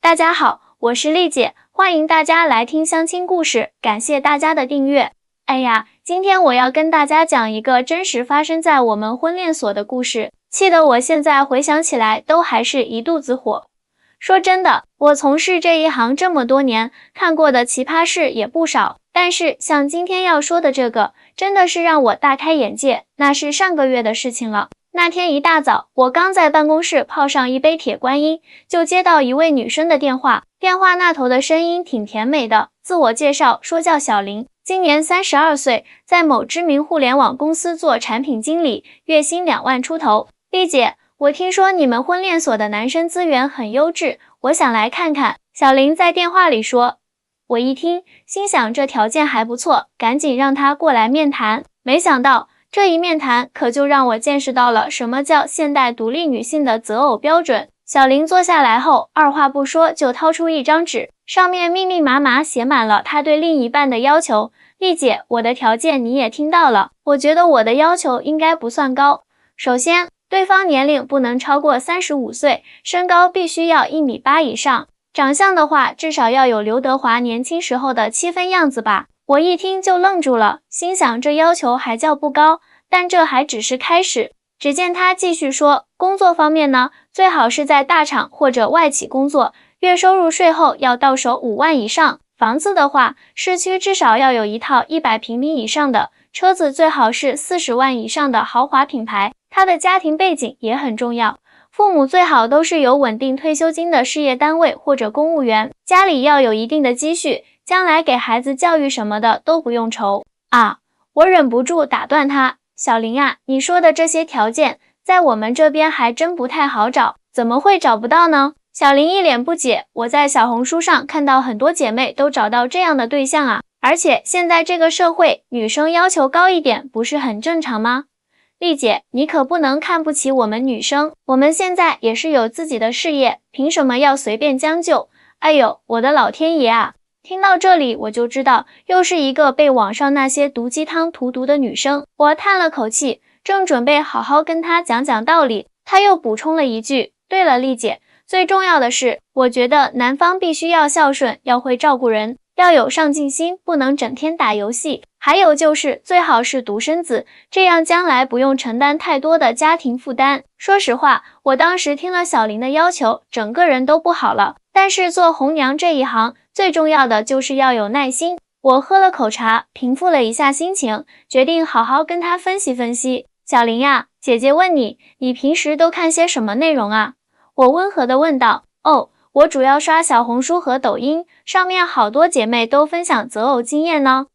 大家好，我是丽姐，欢迎大家来听相亲故事，感谢大家的订阅。哎呀，今天我要跟大家讲一个真实发生在我们婚恋所的故事，气得我现在回想起来都还是一肚子火。说真的，我从事这一行这么多年，看过的奇葩事也不少，但是像今天要说的这个，真的是让我大开眼界，那是上个月的事情了。那天一大早，我刚在办公室泡上一杯铁观音，就接到一位女生的电话。电话那头的声音挺甜美的，自我介绍说叫小林，今年32岁，在某知名互联网公司做产品经理，月薪2万出头。丽姐，我听说你们婚恋所的男生资源很优质，我想来看看。小林在电话里说。我一听，心想这条件还不错，赶紧让他过来面谈。没想到这一面谈，可就让我见识到了什么叫现代独立女性的择偶标准。小林坐下来后，二话不说就掏出一张纸，上面密密麻麻写满了他对另一半的要求。丽姐，我的条件你也听到了，我觉得我的要求应该不算高。首先，对方年龄不能超过35岁，身高必须要1.8米以上，长相的话至少要有刘德华年轻时候的7分样子吧。我一听就愣住了，心想这要求还叫不高，但这还只是开始。只见他继续说，工作方面呢，最好是在大厂或者外企工作，月收入税后要到手5万以上。房子的话，市区至少要有一套100平米以上的，车子最好是40万以上的豪华品牌。他的家庭背景也很重要，父母最好都是有稳定退休金的事业单位或者公务员，家里要有一定的积蓄，将来给孩子教育什么的都不用愁。啊，我忍不住打断他，小林啊，你说的这些条件，在我们这边还真不太好找，怎么会找不到呢？小林一脸不解，我在小红书上看到很多姐妹都找到这样的对象啊，而且现在这个社会，女生要求高一点，不是很正常吗？丽姐，你可不能看不起我们女生，我们现在也是有自己的事业，凭什么要随便将就？哎呦，我的老天爷啊！听到这里，我就知道又是一个被网上那些毒鸡汤荼毒的女生。我叹了口气，正准备好好跟她讲讲道理，她又补充了一句，对了，丽姐，最重要的是，我觉得男方必须要孝顺，要会照顾人，要有上进心，不能整天打游戏。还有就是最好是独生子，这样将来不用承担太多的家庭负担。说实话，我当时听了小林的要求，整个人都不好了。但是做红娘这一行，最重要的就是要有耐心。我喝了口茶，平复了一下心情，决定好好跟他分析分析。小林呀，姐姐问你，你平时都看些什么内容啊？我温和地问道。哦，我主要刷小红书和抖音，上面好多姐妹都分享择偶经验呢。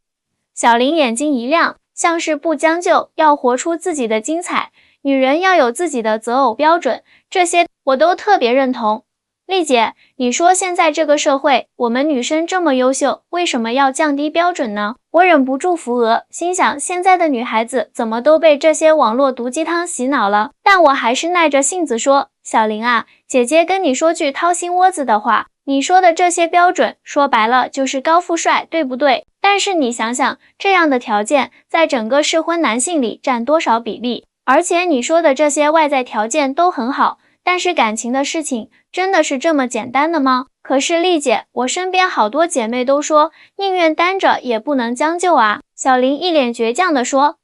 小林眼睛一亮，像是不将就，要活出自己的精彩。女人要有自己的择偶标准，这些我都特别认同。丽姐，你说现在这个社会，我们女生这么优秀，为什么要降低标准呢？我忍不住扶额，心想现在的女孩子怎么都被这些网络毒鸡汤洗脑了？但我还是耐着性子说，小林啊，姐姐跟你说句掏心窝子的话，你说的这些标准，说白了就是高富帅，对不对？但是你想想，这样的条件在整个适婚男性里占多少比例？而且你说的这些外在条件都很好，但是感情的事情真的是这么简单的吗？可是丽姐，我身边好多姐妹都说，宁愿单着也不能将就啊。小林一脸倔强地说。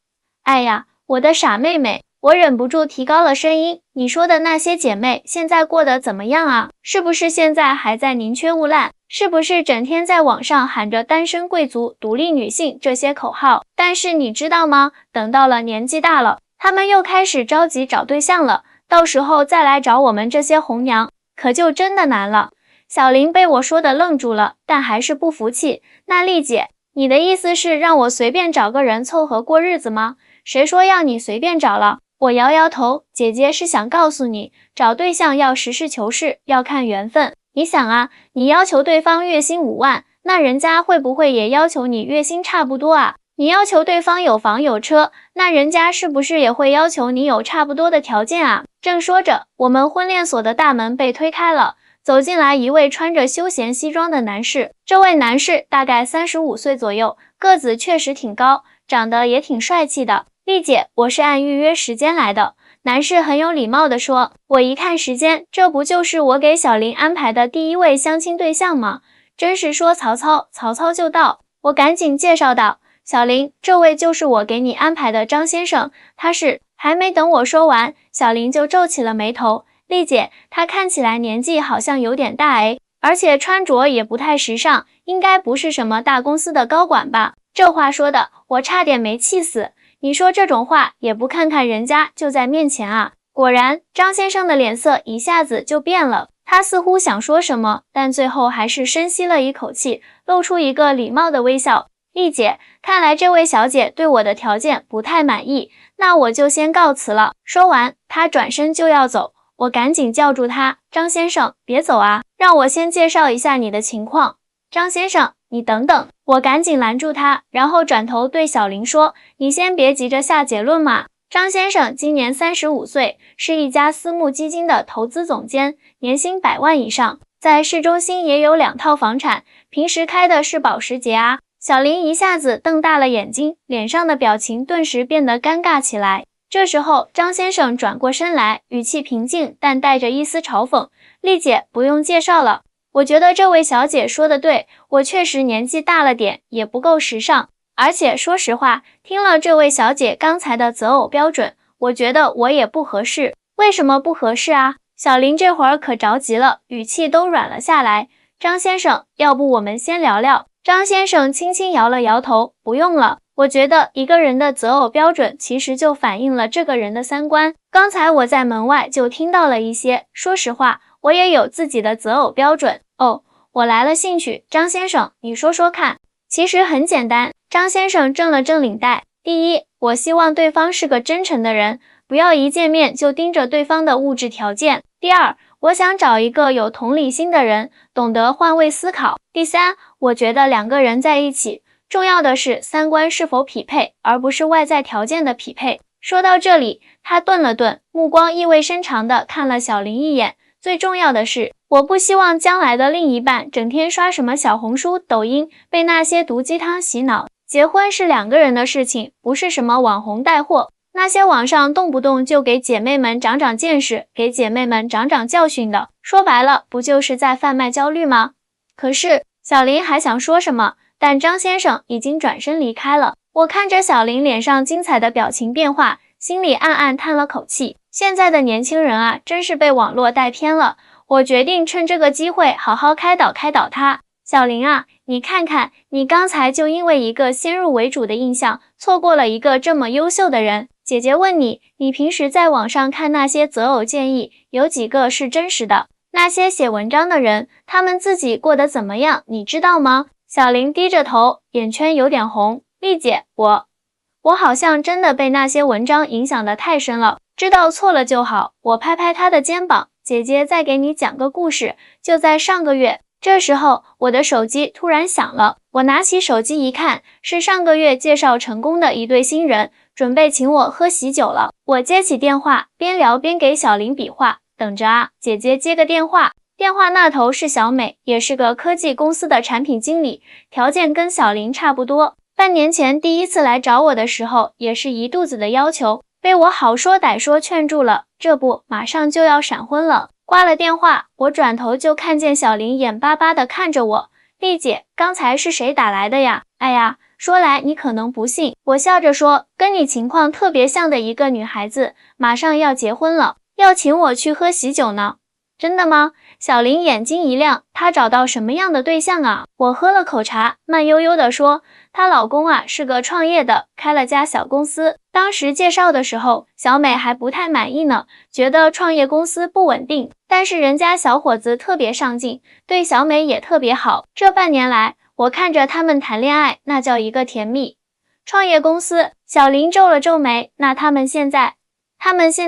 哎呀，我的傻妹妹，我忍不住提高了声音，你说的那些姐妹现在过得怎么样啊？是不是现在还在宁缺毋滥？是不是整天在网上喊着单身贵族、独立女性这些口号？但是你知道吗？等到了年纪大了，她们又开始着急找对象了，到时候再来找我们这些红娘，可就真的难了。小林被我说的愣住了，但还是不服气。那丽姐，你的意思是让我随便找个人凑合过日子吗？谁说要你随便找了？我摇摇头，姐姐是想告诉你，找对象要实事求是，要看缘分。你想啊，你要求对方月薪5万，那人家会不会也要求你月薪差不多啊？你要求对方有房有车，那人家是不是也会要求你有差不多的条件啊？正说着，我们婚恋所的大门被推开了，走进来一位穿着休闲西装的男士。这位男士大概35岁左右，个子确实挺高，长得也挺帅气的。丽姐，我是按预约时间来的，男士很有礼貌地说，我一看时间，这不就是我给小林安排的第一位相亲对象吗？真是说曹操，曹操就到。我赶紧介绍道，小林，这位就是我给你安排的张先生，他是……还没等我说完，小林就皱起了眉头。丽姐，他看起来年纪好像有点大诶，而且穿着也不太时尚，应该不是什么大公司的高管吧？这话说的，我差点没气死。你说这种话也不看看人家就在面前啊！果然，张先生的脸色一下子就变了。他似乎想说什么，但最后还是深吸了一口气，露出一个礼貌的微笑。丽姐，看来这位小姐对我的条件不太满意，那我就先告辞了。说完，他转身就要走，我赶紧叫住他，张先生，别走啊，让我先介绍一下你的情况。张先生，你等等，我赶紧拦住他，然后转头对小林说，你先别急着下结论嘛。张先生今年35岁，是一家私募基金的投资总监，年薪100万以上，在市中心也有2套房产，平时开的是保时捷啊。小林一下子瞪大了眼睛，脸上的表情顿时变得尴尬起来。这时候，张先生转过身来，语气平静，但带着一丝嘲讽，丽姐，不用介绍了。我觉得这位小姐说的对，我确实年纪大了点，也不够时尚。而且说实话，听了这位小姐刚才的择偶标准，我觉得我也不合适。为什么不合适啊？小林这会儿可着急了，语气都软了下来。张先生，要不我们先聊聊？张先生轻轻摇了摇头，不用了。我觉得一个人的择偶标准其实就反映了这个人的三观。刚才我在门外就听到了一些，说实话，我也有自己的择偶标准。哦，我来了兴趣，张先生，你说说看。其实很简单，张先生正了正领带。第一，我希望对方是个真诚的人，不要一见面就盯着对方的物质条件。第二，我想找一个有同理心的人，懂得换位思考。第三，我觉得2个人在一起，重要的是三观是否匹配，而不是外在条件的匹配。说到这里，他顿了顿，目光意味深长地看了小林一眼。最重要的是，我不希望将来的另一半整天刷什么小红书、抖音，被那些毒鸡汤洗脑。结婚是2个人的事情，不是什么网红带货。那些网上动不动就给姐妹们长长见识，给姐妹们长长教训的，说白了，不就是在贩卖焦虑吗？可是，小林还想说什么，但张先生已经转身离开了。我看着小林脸上精彩的表情变化，心里暗暗叹了口气。现在的年轻人啊，真是被网络带偏了。我决定趁这个机会好好开导他。小林啊，你看看，你刚才就因为一个先入为主的印象，错过了一个这么优秀的人。姐姐问你，你平时在网上看那些择偶建议，有几个是真实的？那些写文章的人，他们自己过得怎么样，你知道吗？小林低着头，眼圈有点红。丽姐，我好像真的被那些文章影响得太深了，知道错了就好。我拍拍她的肩膀，姐姐再给你讲个故事。就在上个月，这时候我的手机突然响了，我拿起手机一看，是上个月介绍成功的一对新人，准备请我喝喜酒了。我接起电话，边聊边给小林比划，等着啊，姐姐接个电话。电话那头是小美，也是个科技公司的产品经理，条件跟小林差不多。半年前第一次来找我的时候，也是一肚子的要求，被我好说歹说劝住了，这不马上就要闪婚了。挂了电话，我转头就看见小林眼巴巴地看着我。丽姐，刚才是谁打来的呀？哎呀，说来你可能不信，我笑着说，跟你情况特别像的一个女孩子，马上要结婚了，要请我去喝喜酒呢。真的吗？小林眼睛一亮，她找到什么样的对象啊？我喝了口茶，慢悠悠地说，她老公啊是个创业的，开了家小公司。当时介绍的时候，小美还不太满意呢，觉得创业公司不稳定，但是人家小伙子特别上进，对小美也特别好。这半年来，我看着他们谈恋爱，那叫一个甜蜜。创业公司，小林皱了皱眉，那他们现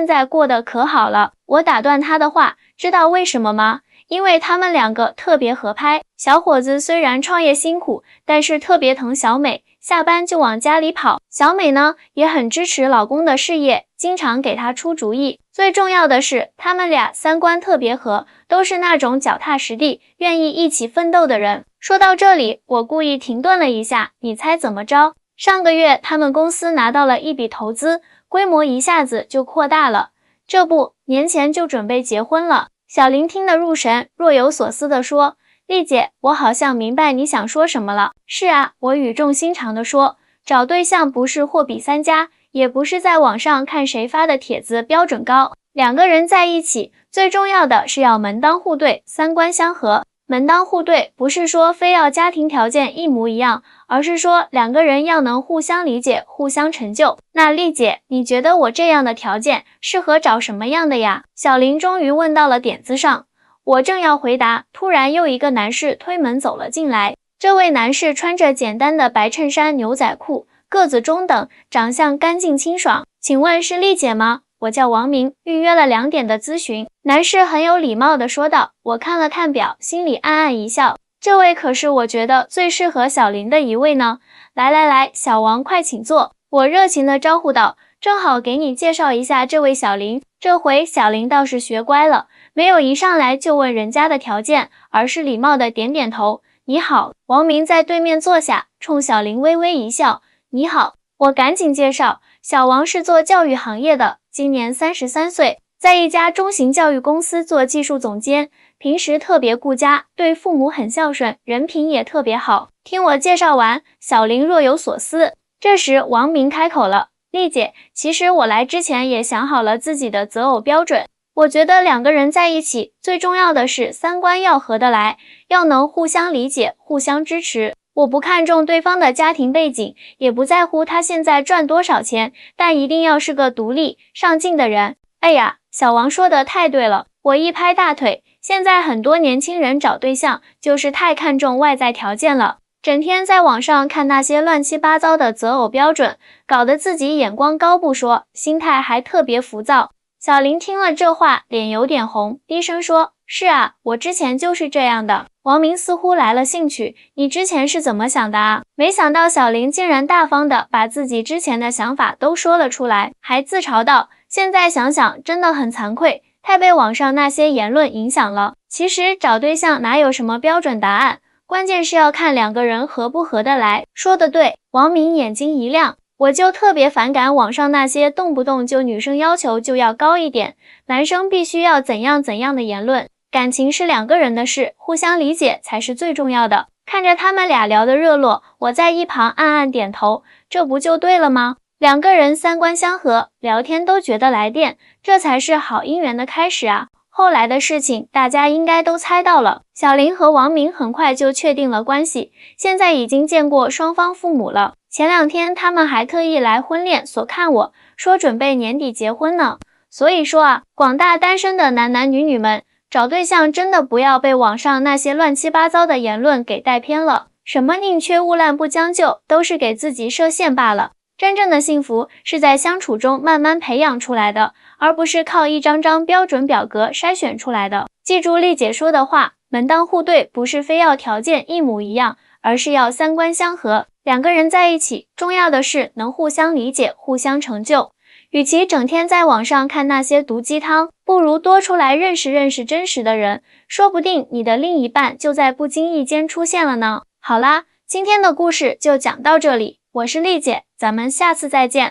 在过得可好了。我打断他的话，知道为什么吗？因为他们2个特别合拍。小伙子虽然创业辛苦，但是特别疼小美，下班就往家里跑。小美呢，也很支持老公的事业，经常给他出主意。最重要的是，他们俩三观特别合，都是那种脚踏实地，愿意一起奋斗的人。说到这里，我故意停顿了一下，你猜怎么着？上个月他们公司拿到了一笔投资，规模一下子就扩大了。这不，年前就准备结婚了。小林听得入神，若有所思地说：“丽姐，我好像明白你想说什么了。是啊，我语重心长地说，找对象不是货比三家，也不是在网上看谁发的帖子标准高。两个人在一起，最重要的是要门当户对，三观相合。门当户对不是说非要家庭条件一模一样，而是说两个人要能互相理解，互相成就。那丽姐，你觉得我这样的条件适合找什么样的呀？”小林终于问到了点子上。我正要回答，突然又一个男士推门走了进来。这位男士穿着简单的白衬衫、牛仔裤，个子中等，长相干净清爽。请问是丽姐吗？我叫王明，预约了2点的咨询。男士很有礼貌地说道。我看了看表，心里暗暗一笑，这位可是我觉得最适合小林的一位呢。来，小王快请坐。我热情地招呼道，正好给你介绍一下这位小林。这回小林倒是学乖了，没有一上来就问人家的条件，而是礼貌地点点头。你好。王明在对面坐下，冲小林微微一笑。你好。我赶紧介绍，小王是做教育行业的，今年33岁，在一家中型教育公司做技术总监，平时特别顾家，对父母很孝顺，人品也特别好。听我介绍完，小林若有所思。这时王明开口了，丽姐，其实我来之前也想好了自己的择偶标准。我觉得两个人在一起，最重要的是三观要合得来，要能互相理解，互相支持。我不看重对方的家庭背景，也不在乎他现在赚多少钱，但一定要是个独立、上进的人。哎呀，小王说的太对了，我一拍大腿。现在很多年轻人找对象，就是太看重外在条件了，整天在网上看那些乱七八糟的择偶标准，搞得自己眼光高不说，心态还特别浮躁。小林听了这话，脸有点红，低声说：“是啊，我之前就是这样的。”王明似乎来了兴趣，你之前是怎么想的啊？没想到小林竟然大方的把自己之前的想法都说了出来，还自嘲道：“现在想想真的很惭愧，太被网上那些言论影响了。其实找对象哪有什么标准答案，关键是要看两个人合不合得来。”说得对。王明眼睛一亮。我就特别反感网上那些动不动就女生要求就要高一点，男生必须要怎样的言论。感情是两个人的事，互相理解才是最重要的。看着他们俩聊得热络，我在一旁暗暗点头，这不就对了吗？两个人三观相合，聊天都觉得来电，这才是好姻缘的开始啊。后来的事情大家应该都猜到了，小林和王明很快就确定了关系，现在已经见过双方父母了。前2天他们还特意来婚恋所看我，说准备年底结婚呢。所以说啊，广大单身的男男女女们，找对象真的不要被网上那些乱七八糟的言论给带偏了，什么宁缺毋滥不将就，都是给自己设限罢了。真正的幸福是在相处中慢慢培养出来的，而不是靠一张张标准表格筛选出来的。记住丽姐说的话，门当户对不是非要条件一模一样，而是要三观相合。两个人在一起，重要的是能互相理解，互相成就。与其整天在网上看那些毒鸡汤，不如多出来认识认识真实的人，说不定你的另一半就在不经意间出现了呢。好啦，今天的故事就讲到这里，我是丽姐，咱们下次再见。